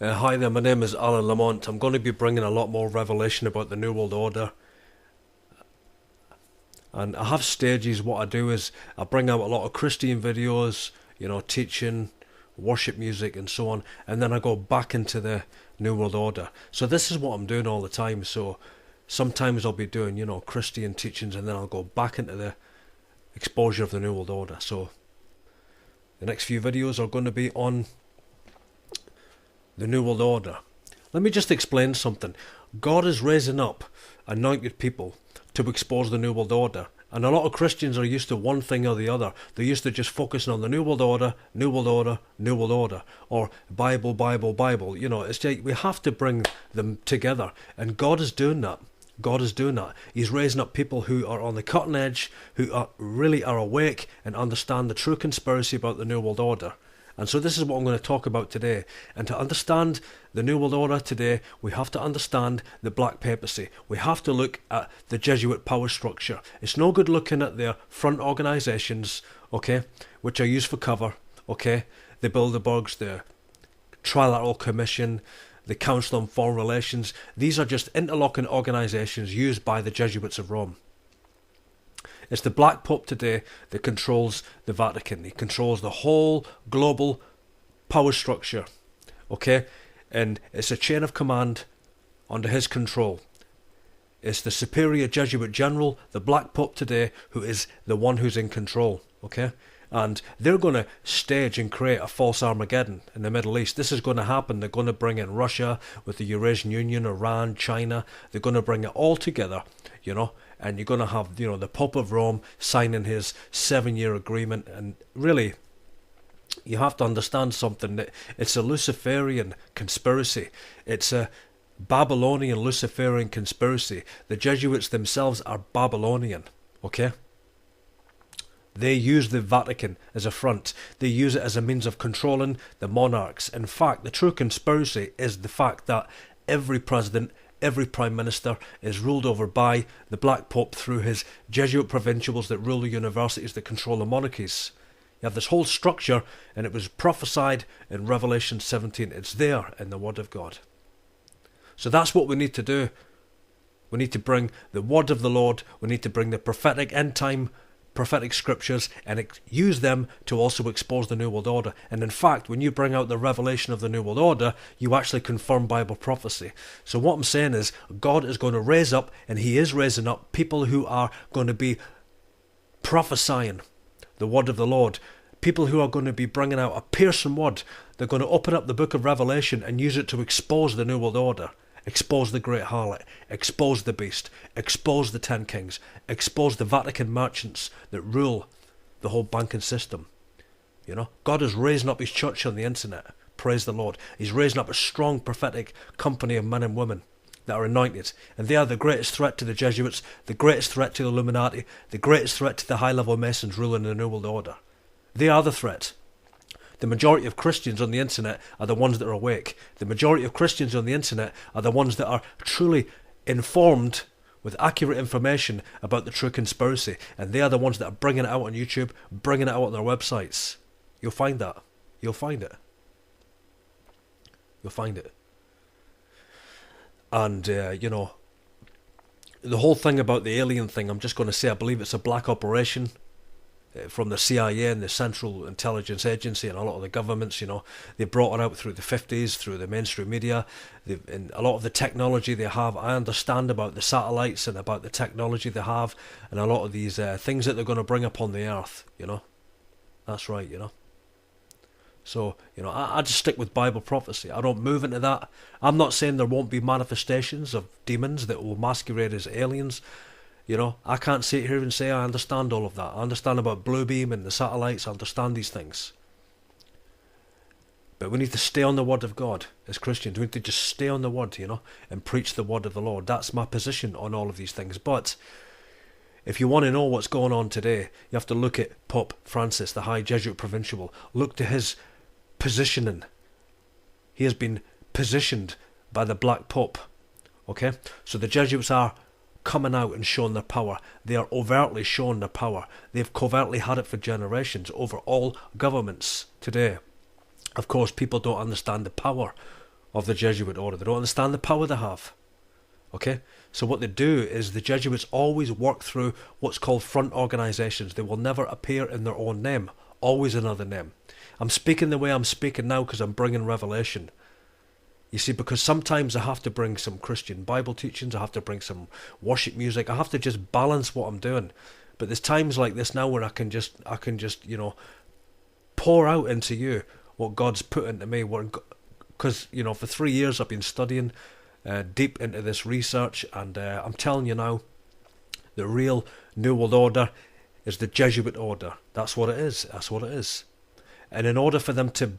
Hi there, my name is Alan Lamont. I'm going to be bringing a lot more revelation about the New World Order. And I have stages. What I do is I bring out a lot of Christian videos, teaching, worship music and so on. And then I go back into the New World Order. So this is what I'm doing all the time. So sometimes I'll be doing, Christian teachings, and then I'll go back into the exposure of the New World Order. So the next few videos are going to be on the New World Order. Let me just explain something. God is raising up anointed people to expose the New World Order. And a lot of Christians are used to one thing or the other. They're used to just focusing on the New World Order, New World Order, New World Order, or Bible, Bible, Bible. It's like we have to bring them together. And God is doing that. God is doing that. He's raising up people who are on the cutting edge, who really are awake and understand the true conspiracy about the New World Order. And so this is what I'm going to talk about today. And to understand the New World Order today, we have to understand the Black Papacy. We have to look at the Jesuit power structure. It's no good looking at their front organisations, okay, which are used for cover, okay, the Bilderbergs, the Trilateral Commission, the Council on Foreign Relations. These are just interlocking organisations used by the Jesuits of Rome. It's the Black Pope today that controls the Vatican. He controls the whole global power structure, okay? And it's a chain of command under his control. It's the superior Jesuit general, the Black Pope today, who is the one who's in control, okay? And they're going to stage and create a false Armageddon in the Middle East. This is going to happen. They're going to bring in Russia with the Eurasian Union, Iran, China. They're going to bring it all together, and you're going to have, the Pope of Rome signing his 7-year agreement. And really, you have to understand something, that it's a Luciferian conspiracy. It's a Babylonian Luciferian conspiracy. The Jesuits themselves are Babylonian, okay? They use the Vatican as a front. They use it as a means of controlling the monarchs. In fact, the true conspiracy is the fact that every president, every prime minister is ruled over by the Black Pope through his Jesuit provincials that rule the universities that control the monarchies. You have this whole structure, and it was prophesied in Revelation 17. It's there in the Word of God. So that's what we need to do. We need to bring the Word of the Lord. We need to bring the prophetic end time prophetic scriptures and use them to also expose the New World Order. And in fact, when you bring out the revelation of the New World Order, you actually confirm Bible prophecy. So what I'm saying is, God is going to raise up, and he is raising up, people who are going to be prophesying the word of the Lord. People who are going to be bringing out a piercing word. They're going to open up the book of Revelation and use it to expose the New World Order. Expose the great harlot, expose the beast, expose the 10 kings, expose the Vatican merchants that rule the whole banking system. God is raising up his church on the internet. Praise the Lord. He's raising up a strong prophetic company of men and women that are anointed. And they are the greatest threat to the Jesuits, the greatest threat to the Illuminati, the greatest threat to the high-level Masons ruling the New World Order. They are the threat. The majority of Christians on the internet are the ones that are awake. The majority of Christians on the internet are the ones that are truly informed with accurate information about the true conspiracy. And they are the ones that are bringing it out on YouTube, bringing it out on their websites. You'll find that. You'll find it. You'll find it. And, the whole thing about the alien thing, I'm just going to say I believe it's a black operation from the CIA and the Central Intelligence Agency and a lot of the governments. They brought it out through the 50s, through the mainstream media, and a lot of the technology they have. I understand about the satellites and about the technology they have, and a lot of these things that they're going to bring upon the earth. That's right. So I just stick with Bible prophecy. I don't move into that. I'm not saying there won't be manifestations of demons that will masquerade as aliens. I can't sit here and say I understand all of that. I understand about Blue Beam and the satellites. I understand these things. But we need to stay on the Word of God as Christians. We need to just stay on the Word, and preach the Word of the Lord. That's my position on all of these things. But if you want to know what's going on today, you have to look at Pope Francis, the High Jesuit Provincial. Look to his positioning. He has been positioned by the Black Pope. Okay? So the Jesuits are coming out and showing their power. They are overtly showing their power. They've covertly had it for generations over all governments today. Of course, people don't understand the power of the Jesuit order. They don't understand the power they have. Okay? So what they do is the Jesuits always work through what's called front organizations. They will never appear in their own name. Always another name. I'm speaking the way I'm speaking now because I'm bringing revelation. You see, because sometimes I have to bring some Christian Bible teachings, I have to bring some worship music, I have to just balance what I'm doing. But there's times like this now where I can just, pour out into you what God's put into me. Because, for 3 years I've been studying deep into this research, and I'm telling you now, the real New World Order is the Jesuit order. That's what it is. That's what it is. And in order for them to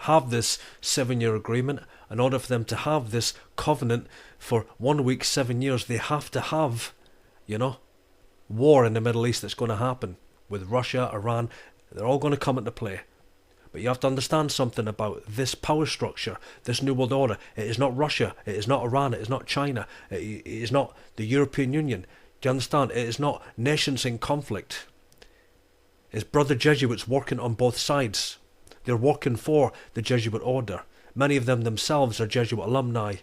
have this 7-year agreement, in order for them to have this covenant for 1 week, 7 years, they have to have, war in the Middle East that's going to happen with Russia, Iran. They're all going to come into play. But you have to understand something about this power structure, this New World Order. It is not Russia, it is not Iran, it is not China, it is not the European Union. Do you understand? It is not nations in conflict. It's brother Jesuits working on both sides. They're working for the Jesuit order. Many of them themselves are Jesuit alumni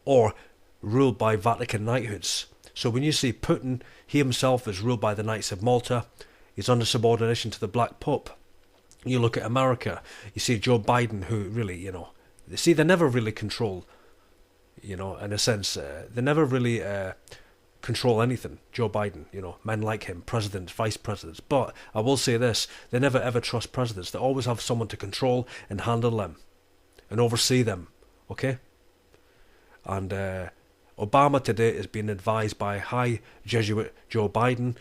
or ruled by Vatican knighthoods. So when you see Putin, he himself is ruled by the Knights of Malta. He's under subordination to the Black Pope. You look at America, you see Joe Biden, who really, they never really control, in a sense, they never really control anything. Joe Biden, men like him, presidents, vice presidents. But I will say this, they never ever trust presidents. They always have someone to control and handle them and oversee them, okay? And Obama today is being advised by High Jesuit Joe Biden,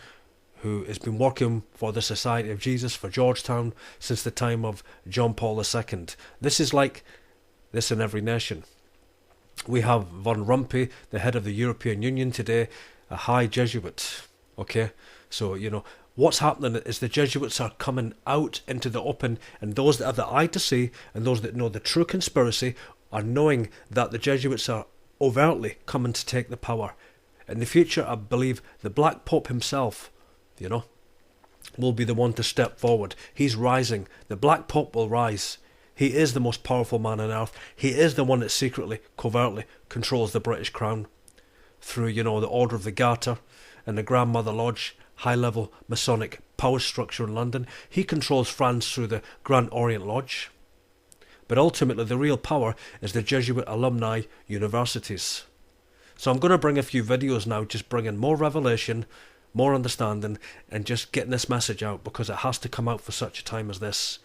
who has been working for the Society of Jesus for Georgetown since the time of John Paul II. This is like this in every nation. We have Von Rompuy, the head of the European Union today, a high Jesuit. Okay, so what's happening is the Jesuits are coming out into the open, and those that have the eye to see and those that know the true conspiracy are knowing that the Jesuits are overtly coming to take the power. In the future, I believe the Black Pope himself, will be the one to step forward. He's rising. The Black Pope will rise. He is the most powerful man on earth. He is the one that secretly, covertly controls the British Crown through, the Order of the Garter and the Grandmother Lodge, high-level Masonic power structure in London. He controls France through the Grand Orient Lodge. But ultimately, the real power is the Jesuit alumni universities. So I'm going to bring a few videos now, just bringing more revelation, more understanding, and just getting this message out, because it has to come out for such a time as this.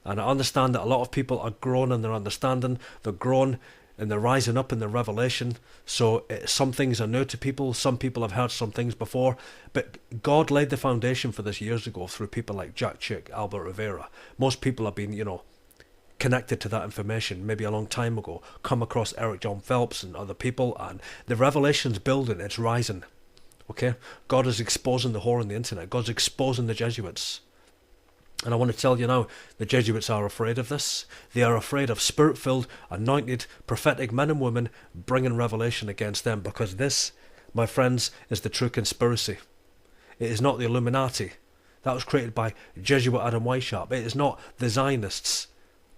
And I understand that a lot of people are growing in their understanding, they're growing and they're rising up in their revelation. So some things are new to people, some people have heard some things before, but God laid the foundation for this years ago through people like Jack Chick, Albert Rivera. Most people have been, connected to that information maybe a long time ago, come across Eric John Phelps and other people, and the revelation's building, it's rising. Okay, God is exposing the whore on the internet. God's exposing the Jesuits. And I want to tell you now, the Jesuits are afraid of this. They are afraid of spirit-filled, anointed, prophetic men and women bringing revelation against them, because this, my friends, is the true conspiracy. It is not the Illuminati. That was created by Jesuit Adam Weishaupt. It is not the Zionists.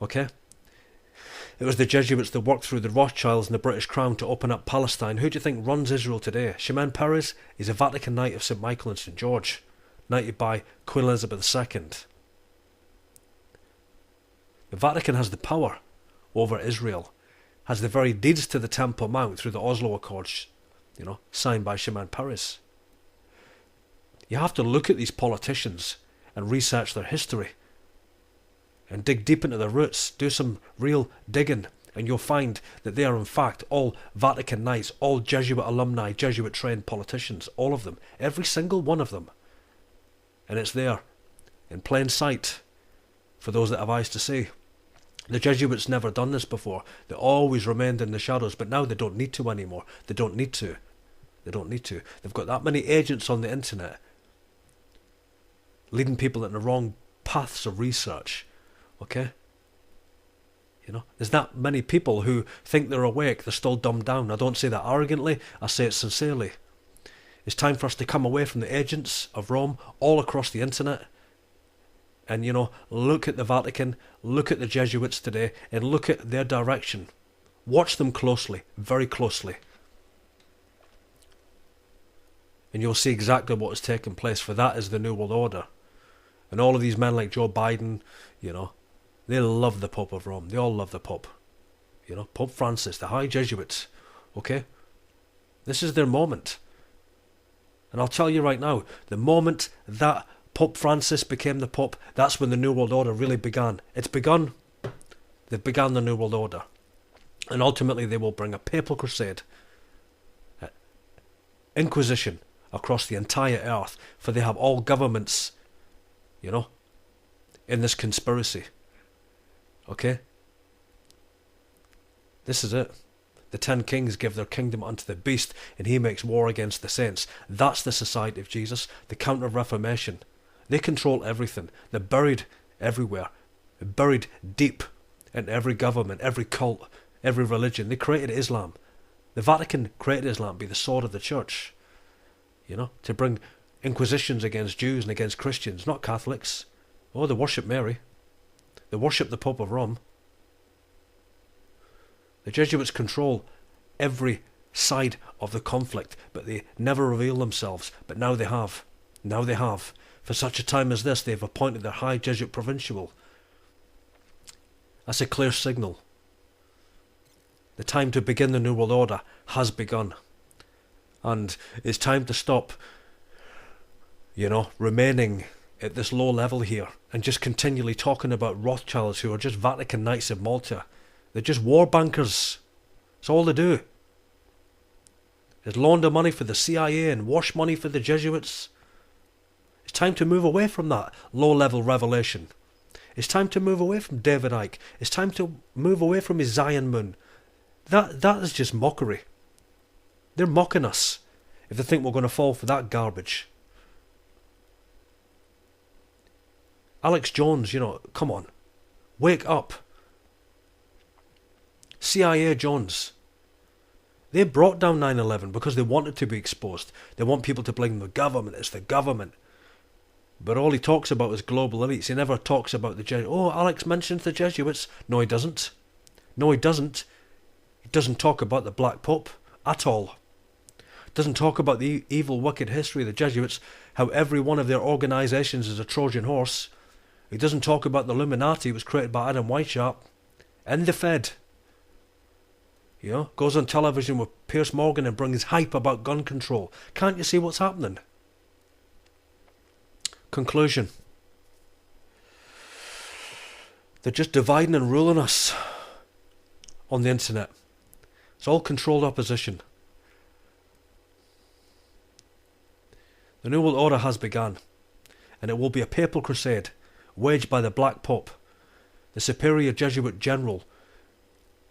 Okay? It was the Jesuits that worked through the Rothschilds and the British Crown to open up Palestine. Who do you think runs Israel today? Shimon Peres is a Vatican Knight of St. Michael and St. George, knighted by Queen Elizabeth II. The Vatican has the power over Israel, has the very deeds to the Temple Mount through the Oslo Accords, signed by Shimon Peres. You have to look at these politicians and research their history and dig deep into their roots, do some real digging, and you'll find that they are in fact all Vatican Knights, all Jesuit alumni, Jesuit trained politicians, all of them, every single one of them. And it's there, in plain sight, for those that have eyes to see. The Jesuits never done this before. They always remained in the shadows, but now they don't need to anymore. They don't need to. They don't need to. They've got that many agents on the internet leading people in the wrong paths of research. Okay? There's that many people who think they're awake, they're still dumbed down. I don't say that arrogantly, I say it sincerely. It's time for us to come away from the agents of Rome all across the internet and, look at the Vatican, look at the Jesuits today, and look at their direction. Watch them closely, very closely. And you'll see exactly what is taking place, for that is the New World Order. And all of these men like Joe Biden, you know, they love the Pope of Rome. They all love the Pope. You know, Pope Francis, the high jesuits. Okay? This is their moment. And I'll tell you right now, the moment that Pope Francis became the Pope, that's when the New World Order really began. It's begun. They've begun the New World Order. And ultimately they will bring a papal crusade, inquisition across the entire earth, for they have all governments, you know, in this conspiracy. Okay? This is it. The 10 kings give their kingdom unto the beast, and he makes war against the saints. That's the Society of Jesus, the Counter-Reformation. They control everything. They're buried everywhere. They're buried deep in every government, every cult, every religion. They created Islam. The Vatican created Islam, be the sword of the church. You know, to bring inquisitions against Jews and against Christians, not Catholics. Oh, they worship Mary. They worship the Pope of Rome. The Jesuits control every side of the conflict, but they never reveal themselves. But now they have. Now they have. For such a time as this, they have appointed their high Jesuit provincial. That's a clear signal. The time to begin the New World Order has begun. And it's time to stop, you know, remaining at this low level here and just continually talking about Rothschilds who are just Vatican Knights of Malta. They're just war bankers. That's all they do. Is launder money for the CIA and wash money for the Jesuits. It's time to move away from that low-level revelation. It's time to move away from David Icke. It's time to move away from his Zion Moon. That is just mockery. They're mocking us if they think we're going to fall for that garbage. Alex Jones, you know, come on. Wake up. CIA Jones. They brought down 9/11 because they wanted to be exposed. They want people to blame the government. It's the government. But all he talks about is global elites. He never talks about the Jesuits. Oh, Alex mentions the Jesuits. No, he doesn't. No, he doesn't. He doesn't talk about the Black Pope at all. Doesn't talk about the evil, wicked history of the Jesuits, how every one of their organisations is a Trojan horse. He doesn't talk about the Illuminati. It was created by Adam Weishaupt and the Fed. You know, goes on television with Piers Morgan and brings hype about gun control. Can't you see what's happening? Conclusion. They're just dividing and ruling us on the internet. It's all controlled opposition. The New World Order has begun, and it will be a papal crusade waged by the Black Pope, the superior Jesuit general,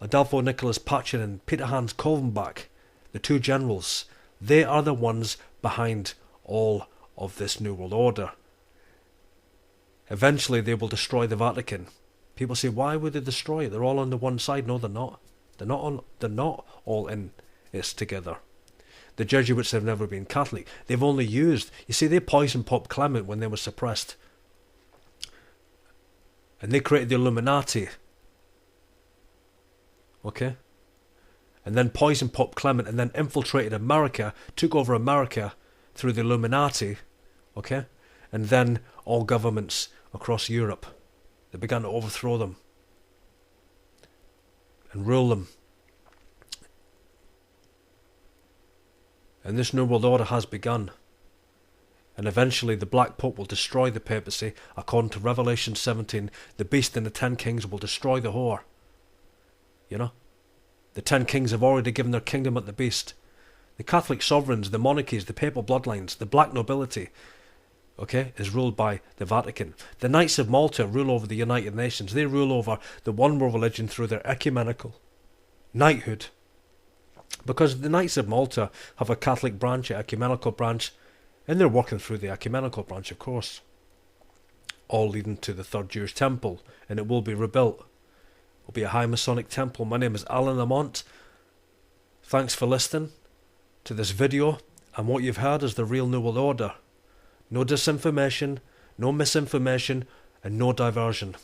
Adolfo Nicholas Pachin and Peter Hans Kolvenbach, the two generals. They are the ones behind all of this New World Order. Eventually they will destroy the Vatican. People say, why would they destroy it? They're all on the one side. No, they're not. They're not all in this together. The Jesuits have never been Catholic. They've only used... You see, they poisoned Pope Clement when they were suppressed. And they created the Illuminati. Okay? And then poisoned Pope Clement and then infiltrated America, took over America through the Illuminati. Okay? And then all governments across Europe. They began to overthrow them and rule them. And this New World Order has begun. And eventually the Black Pope will destroy the papacy. According to Revelation 17, the beast and the 10 kings will destroy the whore. You know? The 10 kings have already given their kingdom at the beast. The Catholic sovereigns, the monarchies, the papal bloodlines, the black nobility, okay, is ruled by the Vatican. The Knights of Malta rule over the United Nations. They rule over the one world religion through their ecumenical knighthood. Because the Knights of Malta have a Catholic branch, an ecumenical branch, and they're working through the ecumenical branch, of course. All leading to the Third Jewish Temple, and it will be rebuilt. It will be a high Masonic temple. My name is Alan Lamont. Thanks for listening to this video, and what you've heard is the real New World Order. No disinformation, no misinformation, and no diversion.